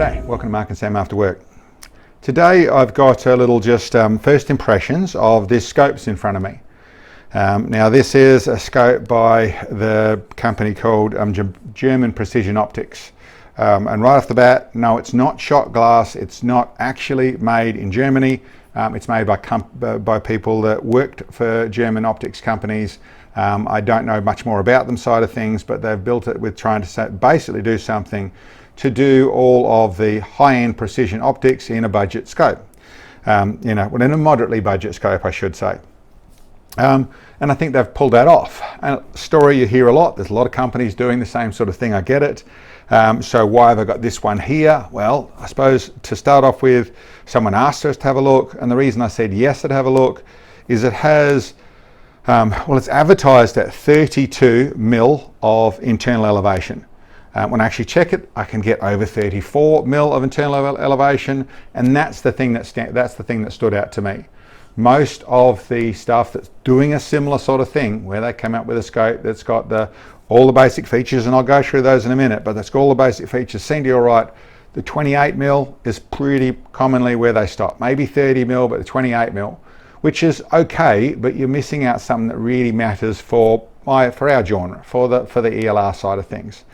G'day, welcome to Mark and Sam After Work. Today I've got a little just first impressions of this scopes in front of me. Now this is a scope by the company called German Precision Optics. And right off the bat, no, it's not shot glass, it's not actually made in Germany. It's made by people that worked for German optics companies. I don't know much more about them side of things, but they've built it with trying to basically do something to do all of the high-end precision optics in a budget scope. In a moderately budget scope, I should say. And I think they've pulled that off. A story you hear a lot, there's a lot of companies doing the same sort of thing, I get it. So why have I got this one here? Well, I suppose to start off with, someone asked us to have a look, and the reason I said yes to have a look is it has, it's advertised at 32 mil of internal elevation. When I actually check it, I can get over 34 mil of internal elevation, and that's the thing that stood out to me. Most of the stuff that's doing a similar sort of thing, where they come out with a scope that's got all the basic features, and I'll go through those in a minute, but that's got all the basic features, seem to be all right. The 28 mil is pretty commonly where they stop. Maybe 30 mil, but the 28 mil, which is okay, but you're missing out something that really matters for our genre, for the ELR side of things.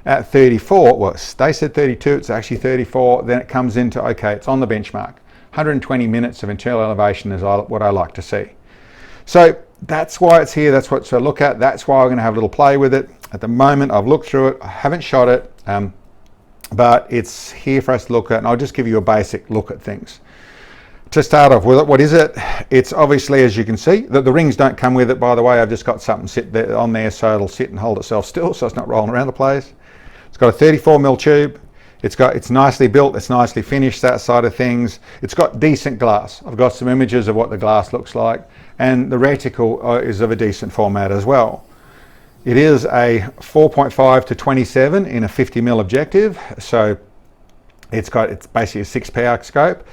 At 34, well, they said 32, it's actually 34, then it comes into, okay, it's on the benchmark. 120 minutes of internal elevation is what I like to see. So that's why it's here, that's what to look at, that's why I'm going to have a little play with it. At the moment, I've looked through it, I haven't shot it, but it's here for us to look at, and I'll just give you a basic look at things. To start off with it, what is it? It's obviously, as you can see, that the rings don't come with it, by the way. I've just got something sit there on there so it'll sit and hold itself still, so it's not rolling around the place. It's got a 34 mil tube. It's nicely built, it's nicely finished, that side of things. It's got decent glass. I've got some images of what the glass looks like, and the reticle is of a decent format as well. It is a 4.5 to 27 in a 50 mil objective, so it's basically a 6-power scope.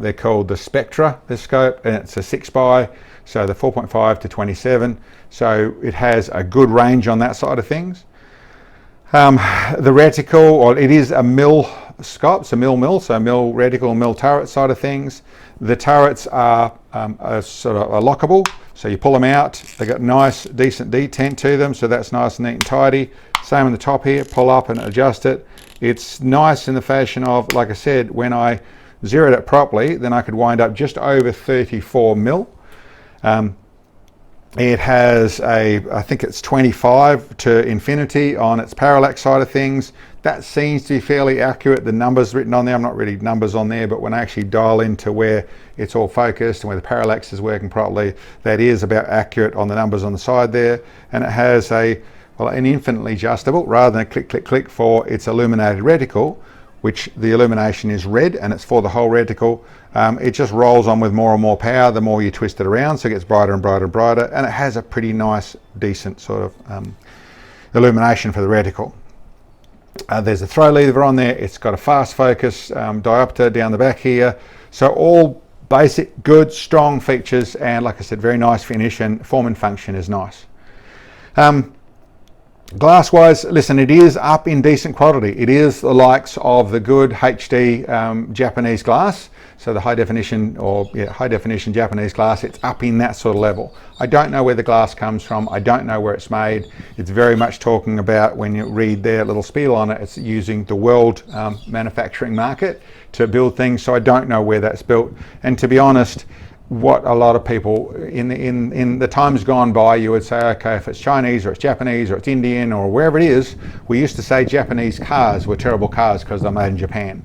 They're called the SPECTRA, this scope, and it's a 6x, so the 4.5 to 27. So it has a good range on that side of things. The reticle, or it is a mil scope, it's a mil, so mil reticle, mil turret side of things. The turrets are sort of lockable, so you pull them out. They got nice, decent detent to them, so that's nice and neat and tidy. Same on the top here, pull up and adjust it. It's nice in the fashion of, like I said, when I zeroed it properly, then I could wind up just over 34 mil. It has I think it's 25 to infinity on its parallax side of things. That seems to be fairly accurate. The numbers written on there, I'm not really numbers on there, but when I actually dial into where it's all focused and where the parallax is working properly, that is about accurate on the numbers on the side there. And it has an infinitely adjustable, rather than a click, click, click for its illuminated reticle, which the illumination is red and it's for the whole reticle. It just rolls on with more and more power the more you twist it around, so it gets brighter and brighter and brighter, and it has a pretty nice, decent sort of illumination for the reticle. There's a throw lever on there, it's got a fast focus diopter down the back here, so all basic, good, strong features, and like I said, very nice finish, and form and function is nice. Glass-wise, listen, it is up in decent quality. It is the likes of the good HD Japanese glass. So the high definition Japanese glass, it's up in that sort of level. I don't know where the glass comes from. I don't know where it's made. It's very much talking about, when you read their little spiel on it, it's using the world manufacturing market to build things. So I don't know where that's built. And to be honest, what a lot of people in the times gone by, you would say, okay, if it's Chinese or it's Japanese or it's Indian or wherever it is, we used to say Japanese cars were terrible cars because they're made in Japan.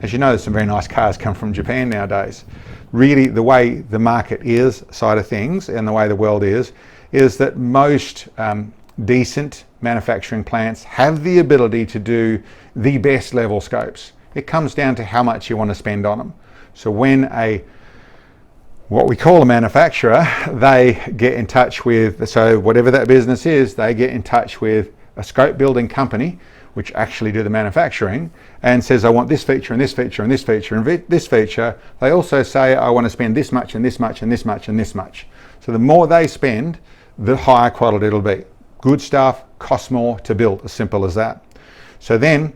As you know, there's some very nice cars come from Japan nowadays. Really, the way the market is side of things and the way the world is that most decent manufacturing plants have the ability to do the best level scopes. It comes down to how much you want to spend on them. So when what we call a manufacturer, they get in touch with, so whatever that business is, they get in touch with a scope building company, which actually do the manufacturing, and says, I want this feature and this feature and this feature and this feature. They also say, I want to spend this much and this much and this much and this much. So the more they spend, the higher quality it'll be. Good stuff costs more to build, as simple as that. So then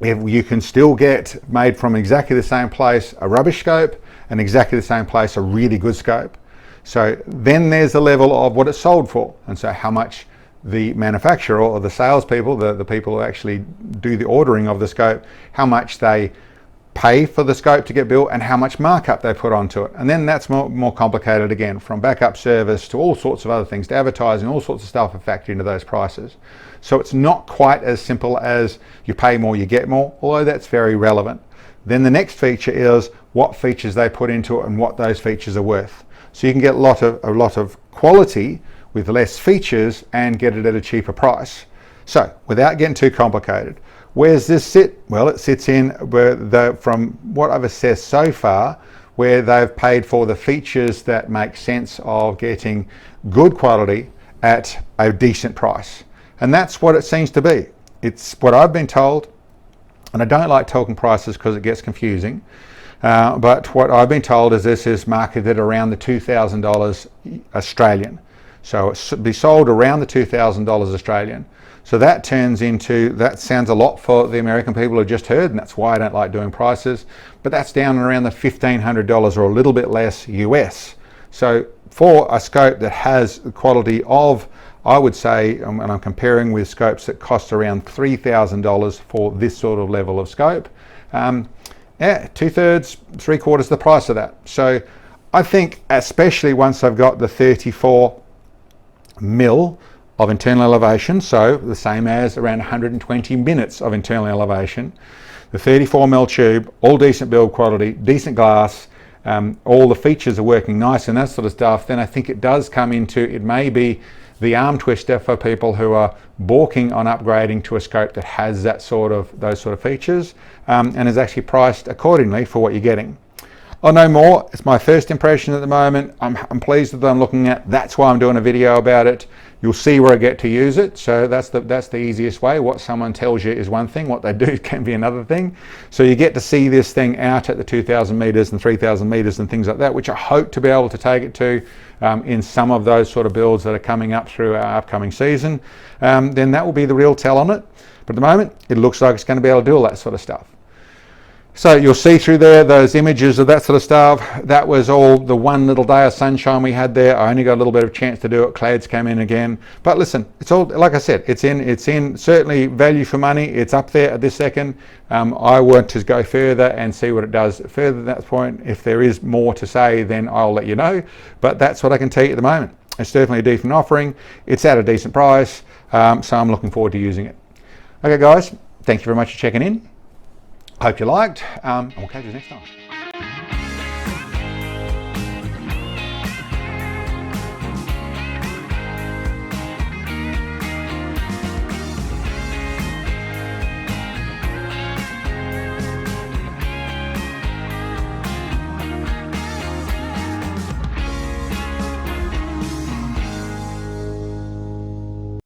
if you can still get made from exactly the same place a rubbish scope and exactly the same place a really good scope. So then there's the level of what it's sold for, and so how much the manufacturer or the salespeople, the people who actually do the ordering of the scope, how much they pay for the scope to get built and how much markup they put onto it. And then that's more complicated again, from backup service to all sorts of other things, to advertising, all sorts of stuff are factored into those prices. So it's not quite as simple as you pay more, you get more, although that's very relevant. Then the next feature is what features they put into it and what those features are worth. So you can get a lot of quality with less features and get it at a cheaper price. So without getting too complicated, where does this sit? Well, it sits in where from what I've assessed so far, where they've paid for the features that make sense of getting good quality at a decent price. And that's what it seems to be. It's what I've been told, and I don't like talking prices because it gets confusing, but what I've been told is this is marketed around the $2,000 Australian. So it should be sold around the $2,000 Australian. So that turns into, that sounds a lot for the American people who just heard, and that's why I don't like doing prices, but that's down around the $1,500 or a little bit less US. So for a scope that has the quality of, I would say, and I'm comparing with scopes that cost around $3,000 for this sort of level of scope, yeah, 2/3, 3/4 the price of that. So I think, especially once I've got the 34 mil of internal elevation, so the same as around 120 minutes of internal elevation, the 34 mil tube, all decent build quality, decent glass, all the features are working nice and that sort of stuff, then I think it does come into, it may be the arm twister for people who are balking on upgrading to a scope that has that those sort of features, and is actually priced accordingly for what you're getting. I'll know more. It's my first impression at the moment. I'm pleased with what I'm looking at. That's why I'm doing a video about it. You'll see where I get to use it. So that's the easiest way. What someone tells you is one thing. What they do can be another thing. So you get to see this thing out at the 2,000 meters and 3,000 meters and things like that, which I hope to be able to take it to in some of those sort of builds that are coming up through our upcoming season. Then that will be the real tell on it. But at the moment, it looks like it's going to be able to do all that sort of stuff. So you'll see through there those images of that sort of stuff. That was all the one little day of sunshine we had there. I only got a little bit of chance to do it. Clouds came in again. But listen, it's all, like I said, it's in certainly value for money. It's up there at this second. I want to go further and see what it does further than that point. If there is more to say, then I'll let you know. But that's what I can tell you at the moment. It's definitely a decent offering. It's at a decent price. So I'm looking forward to using it. Okay, guys, thank you very much for checking in. Hope you liked, and we'll catch you next time.